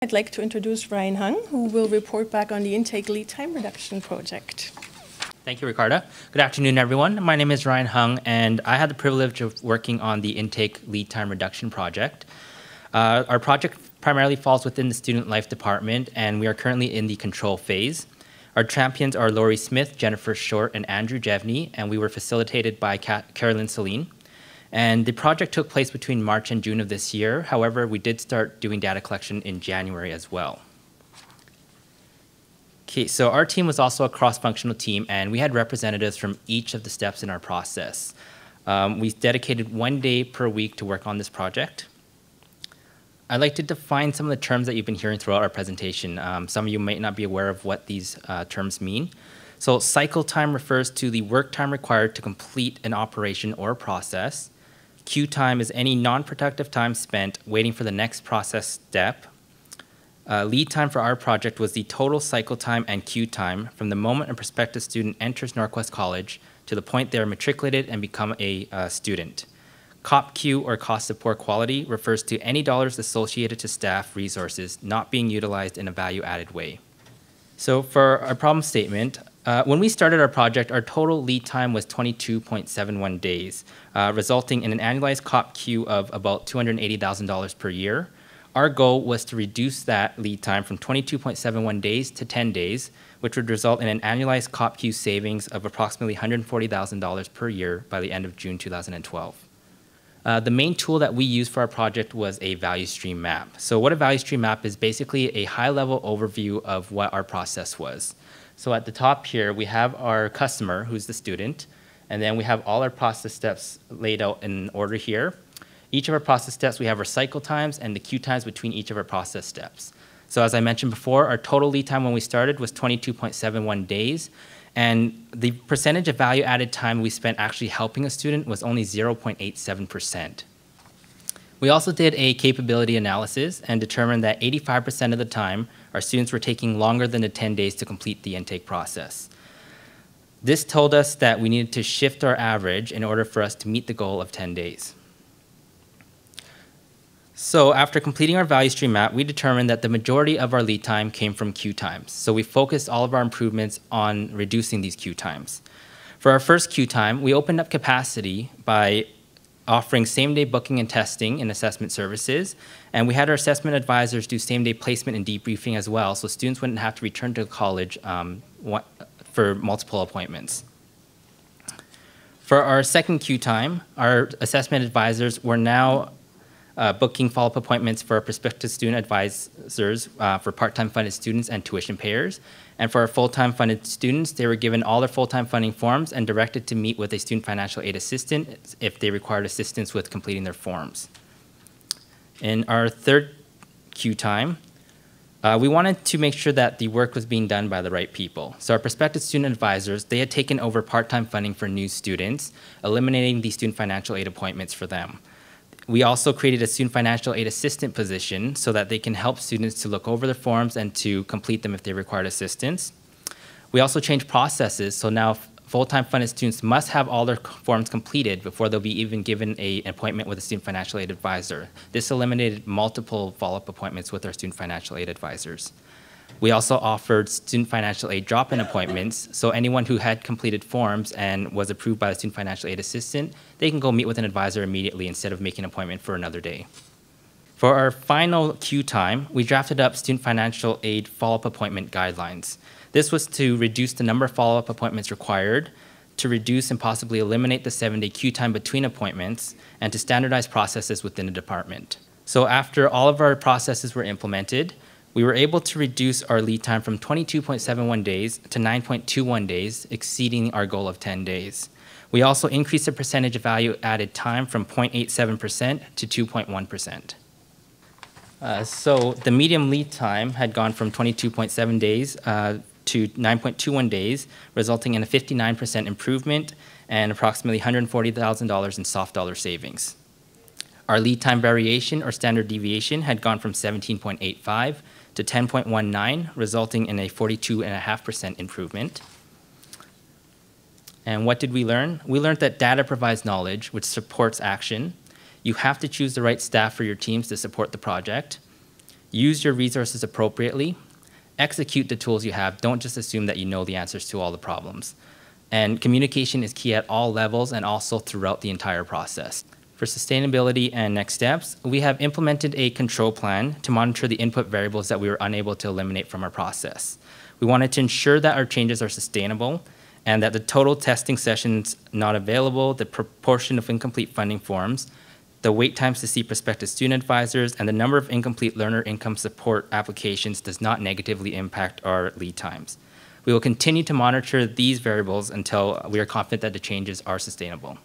I'd like to introduce Ryan Hung, who will report back on the intake lead time reduction project. Thank you, Ricarda. Good afternoon, everyone. My name is Ryan Hung, and I had the privilege of working on the intake lead time reduction project. Our project primarily falls within the student life department, and we are currently in the control phase. Our champions are Laurie Smith, Jennifer Short, and Andrew Jevney, and we were facilitated by Carolyn Celine. And the project took place between March and June of this year. However, we did start doing data collection in January as well. Okay, so our team was also a cross-functional team, and we had representatives from each of the steps in our process. We dedicated 1 day per week to work on this project. I'd like to define some of the terms that you've been hearing throughout our presentation. Some of you might not be aware of what these terms mean. So cycle time refers to the work time required to complete an operation or process. Queue time is any non-productive time spent waiting for the next process step. Lead time for our project was the total cycle time and queue time from the moment a prospective student enters Norquest College to the point they are matriculated and become a student. COPQ, or cost of poor quality, refers to any dollars associated to staff resources not being utilized in a value-added way. So for our problem statement, when we started our project, our total lead time was 22.71 days, resulting in an annualized COPQ of about $280,000 per year. Our goal was to reduce that lead time from 22.71 days to 10 days, which would result in an annualized COPQ savings of approximately $140,000 per year by the end of June 2012. The main tool that we used for our project was a value stream map. So what a value stream map is basically a high-level overview of what our process was. So at the top here, we have our customer, who's the student, and then we have all our process steps laid out in order here. Each of our process steps, we have our cycle times and the queue times between each of our process steps. So as I mentioned before, our total lead time when we started was 22.71 days. And the percentage of value-added time we spent actually helping a student was only 0.87%. We also did a capability analysis and determined that 85% of the time, our students were taking longer than the 10 days to complete the intake process. This told us that we needed to shift our average in order for us to meet the goal of 10 days. So after completing our value stream map, we determined that the majority of our lead time came from queue times. So we focused all of our improvements on reducing these queue times. For our first queue time, we opened up capacity by offering same-day booking and testing and assessment services. And we had our assessment advisors do same-day placement and debriefing as well, so students wouldn't have to return to college for multiple appointments. For our second queue time, our assessment advisors were now booking follow-up appointments for our prospective student advisors for part-time funded students and tuition payers. And for our full-time funded students, they were given all their full-time funding forms and directed to meet with a student financial aid assistant if they required assistance with completing their forms. In our third queue time, we wanted to make sure that the work was being done by the right people. So our prospective student advisors, they had taken over part-time funding for new students, eliminating the student financial aid appointments for them. We also created a student financial aid assistant position so that they can help students to look over their forms and to complete them if they required assistance. We also changed processes, so now full-time funded students must have all their forms completed before they'll be even given an appointment with a student financial aid advisor. This eliminated multiple follow-up appointments with our student financial aid advisors. We also offered student financial aid drop-in appointments, so anyone who had completed forms and was approved by the student financial aid assistant, they can go meet with an advisor immediately instead of making an appointment for another day. For our final queue time, we drafted up student financial aid follow-up appointment guidelines. This was to reduce the number of follow-up appointments required, to reduce and possibly eliminate the 7-day queue time between appointments, and to standardize processes within the department. So after all of our processes were implemented, we were able to reduce our lead time from 22.71 days to 9.21 days, exceeding our goal of 10 days. We also increased the percentage of value-added time from 0.87% to 2.1%. So the medium lead time had gone from 22.7 days to 9.21 days, resulting in a 59% improvement and approximately $140,000 in soft dollar savings. Our lead time variation, or standard deviation, had gone from 17.85 to 10.19, resulting in a 42.5% improvement. And what did we learn? We learned that data provides knowledge, which supports action. You have to choose the right staff for your teams to support the project. use your resources appropriately, execute the tools you have. Don't just assume that you know the answers to all the problems. And communication is key at all levels and also throughout the entire process. For sustainability and next steps, we have implemented a control plan to monitor the input variables that we were unable to eliminate from our process. We wanted to ensure that our changes are sustainable and that the total testing sessions not available, the proportion of incomplete funding forms, the wait times to see prospective student advisors, and the number of incomplete learner income support applications does not negatively impact our lead times. We will continue to monitor these variables until we are confident that the changes are sustainable.